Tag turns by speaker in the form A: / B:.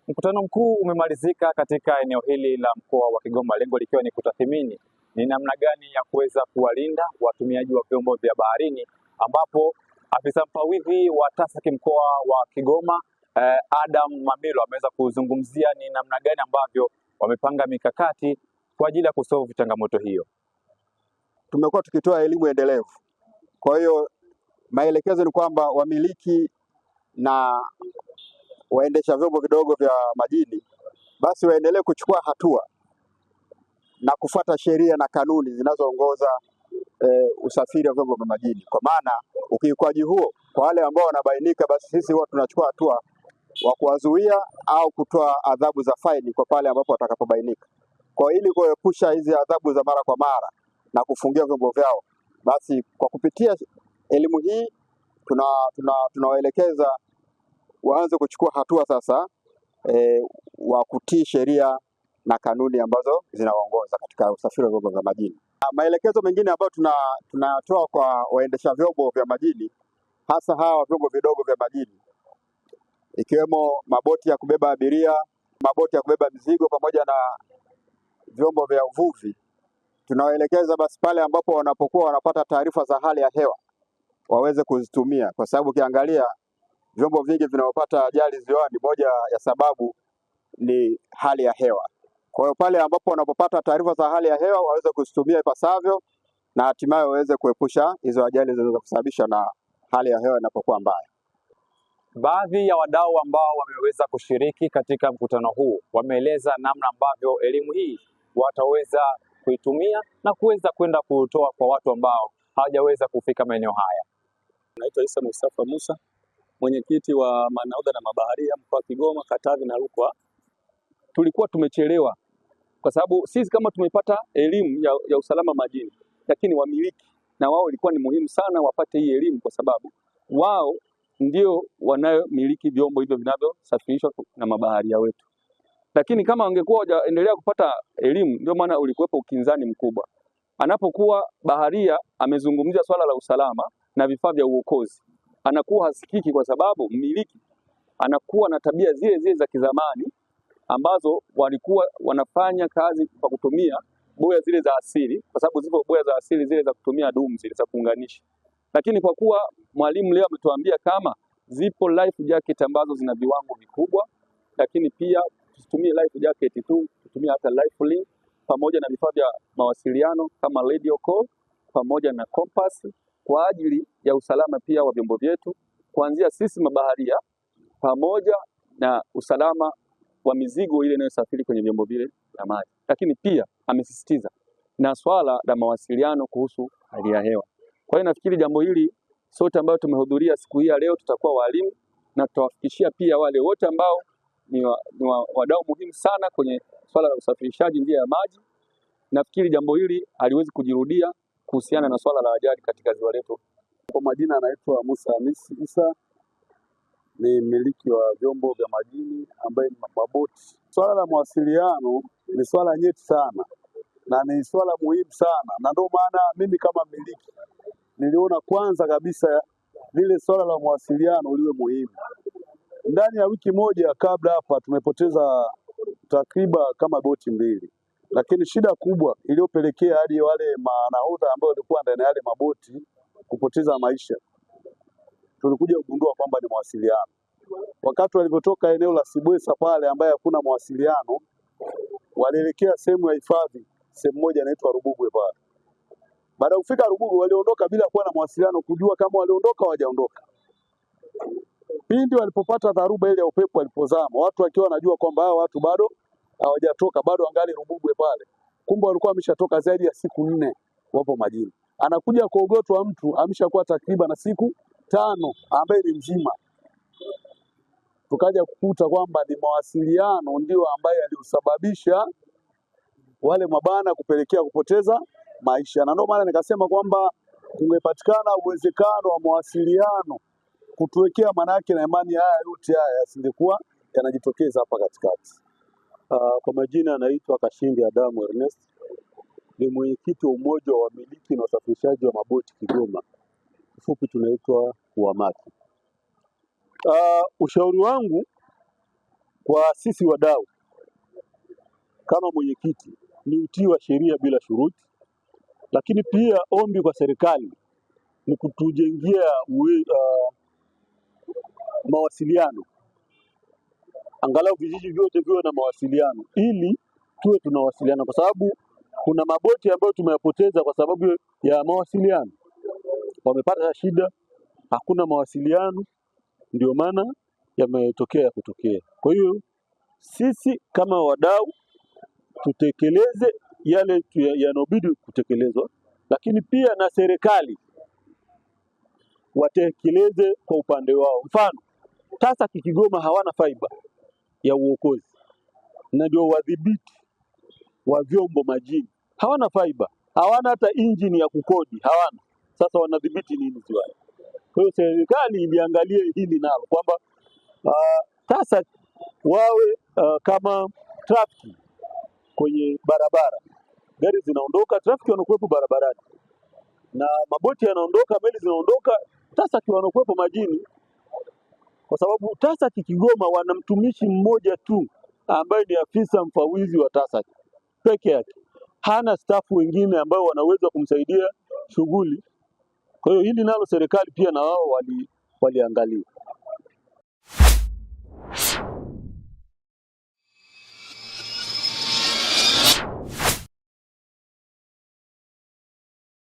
A: Mkutano mkuu umemalizika katika eneo hili la mkoa wa Kigoma, lengo likiwa ni kutathmini ni namna gani ya kuweza kuwalinda watumiaji wa vyombo vya baharini, ambapo afisa mfawidhi wa TASAC mkoa wa Kigoma Adam Mamilo ameweza kuzungumzia ni namna gani ambavyo wamepanga mikakati kwa ajili ya kusolve changamoto hiyo.
B: Tumekuwa tukitoa elimu endelevu. Kwa hiyo maelekezo ni kwamba wamiliki na waendesha vyombo vidogo vya majini basi waendelee kuchukua hatua na kufuata sheria na kanuni zinazoongoza usafiri wa vyombo vya majini. Kwa maana ukiukwaji huo kwa wale ambao wanabainika, basi sisi huwa tunachukua hatua wa kuwazuia au kutoa adhabu za faini kwa pale ambapo watakapobainika. Kwa ili kuepusha hizi adhabu za mara kwa mara na kufungia vyombo vyao, basi kwa kupitia elimu hii tunawaelekeza waanze kuchukua hatua sasa wa kutii sheria na kanuni ambazo zinaongoza katika usafiri wa vyombo vya majini. Maelekezo mengine ambayo tunatoa kwa waendesha vyombo vya majini, hasa hawa vyombo vidogo vya majini, ikiwemo maboti ya kubeba abiria, maboti ya kubeba mizigo pamoja na vyombo vya uvuvi, tunawaelekeza basi pale ambapo wanapokuwa wanapata taarifa za hali ya hewa waweze kuzitumia, kwa sababu ukiangalia vyombo vingi vinaopata ajali ziwani, moja ya sababu ni hali ya hewa. Kwa hiyo pale ambapo wanapopata taarifa za hali ya hewa waweze kuzitumia ipasavyo na hatimaye waweze kuepusha hizo ajali zinazoweza kusababishwa na hali ya hewa inapokuwa mbaya.
A: Baadhi ya wadau ambao wameweza kushiriki katika mkutano huu wameeleza namna ambavyo elimu hii wataweza kuitumia na kuweza kwenda kutoa kwa watu ambao hawajaweza kufika maeneo haya.
C: Naitwa Isa Mustafa Musa, mwenyekiti wa manahodha na mabaharia mkoa wa Kigoma, Katavi na Rukwa. Tulikuwa tumechelewa kwa sababu sisi kama tumepata elimu ya usalama majini, lakini wamiliki na wao ilikuwa ni muhimu sana wapate hii elimu, kwa sababu wao ndio wanayomiliki vyombo hivyo vinavyosafirishwa na mabaharia wetu. Lakini kama wangekuwa hawajaendelea kupata elimu, ndio maana ulikuwepo ukinzani mkubwa. Anapokuwa baharia amezungumzia swala la usalama na vifaa vya uokozi, anakuwa hasikiki kwa sababu mmiliki anakuwa na tabia zile zile za kizamani ambazo walikuwa wanafanya kazi kwa kutumia boya zile za asili, kwa sababu zipo boya za asili zile za kutumia dumu zile za kuunganisha. Lakini kwa kuwa mwalimu leo ametuambia kama zipo life jacket ambazo zina viwango vikubwa, lakini pia tusitumie life jacket tu, tutumie hata life link pamoja na vifaa vya mawasiliano kama radio call pamoja na compass kwa ajili ya usalama pia wa vyombo vyetu, kuanzia sisi mabaharia pamoja na usalama wa mizigo ile inayosafiri kwenye vyombo vile vya maji. Lakini pia amesisitiza na swala la mawasiliano kuhusu hali ya hewa. Kwa hiyo nafikiri jambo hili sote ambao tumehudhuria siku hii ya leo tutakuwa walimu na tutawafikishia pia wale wote ambao ni wadau muhimu sana kwenye swala la usafirishaji njia ya maji. Nafikiri jambo hili haliwezi kujirudia kuhusiana na swala la ajali katika ziwa letu.
D: Kwa majina anaitwa Musa Hamisi Isa, ni mmiliki wa vyombo vya majini ambaye ni maboti. Swala la mawasiliano ni swala nyeti sana na ni swala muhimu sana, na ndio maana mimi kama mmiliki niliona kwanza kabisa lile swala la mawasiliano liwe muhimu. Ndani ya wiki moja kabla hapa tumepoteza takriban kama boti 2, lakini shida kubwa iliyopelekea hadi wale manahodha ambao walikuwa ndani ya yale maboti kupoteza maisha, tulikuja kugundua kwamba ni mawasiliano. Wakati walivyotoka eneo la Sibwesa pale ambaye hakuna mawasiliano, walielekea sehemu ya hifadhi, sehemu moja inaitwa Rubugwe pale. Baada ya kufika Rubugwe waliondoka bila kuwa na mawasiliano, kujua kama waliondoka hawajaondoka. Pindi walipopata dharuba ile ya upepo walipozama, watu wakiwa wanajua kwamba hao watu bado hawajatoka, bado angali Rubugwe pale. Kumbe walikuwa wameshatoka zaidi ya siku 4 wapo majini. Anakuja kuogotwa mtu ameshakuwa takriban na siku 5 ambaye ni mzima. Tukaja kukuta kwamba ni mawasiliano ndio ambaye aliusababisha wale mabana kupelekea kupoteza maisha. Na ndio maana nikasema kwamba kungepatikana uwezekano wa mawasiliano kutuwekea, manake na imani haya yote haya yasingekuwa yanajitokeza hapa katikati.
E: Kwa majina anaitwa Kashindi Adamu Ernest, ni mwenyekiti wa umoja wa wamiliki na wasafirishaji wa maboti Kigoma, kifupi tunaitwa UWAMATA. Ushauri wangu kwa sisi wadau kama mwenyekiti ni utii wa sheria bila shuruti, lakini pia ombi kwa serikali ni kutujengea mawasiliano, angalau vijiji vyote viwe na mawasiliano ili tuwe tunawasiliana, kwa sababu kuna maboti ambayo tumeyapoteza kwa sababu ya mawasiliano. Wamepata shida, hakuna mawasiliano, ndio maana yametokea ya kutokea. Kwa hiyo sisi kama wadau tutekeleze yale yanobidi kutekelezwa, lakini pia na serikali watekeleze kwa upande wao. Mfano, TASAC Kigoma hawana faiba ya uokozi na ndio wadhibiti wa vyombo majini, hawana faiba, hawana hata injini ya kukodi, hawana. Sasa wanadhibiti nini ziwani? Kwa hiyo serikali iliangalie hili nalo kwamba TASAC wawe kama trafiki kwenye barabara, gari zinaondoka, trafiki wanakuwepo barabarani, na maboti yanaondoka, meli zinaondoka, TASAC wanakuwepo majini, kwa sababu TASAC Kigoma wana mtumishi mmoja tu ambaye ni afisa mfawidhi wa TASAC peke yake, hana stafu wengine ambao wanaweza kumsaidia shughuli. Kwa hiyo hili nalo serikali pia na wao waliangalia.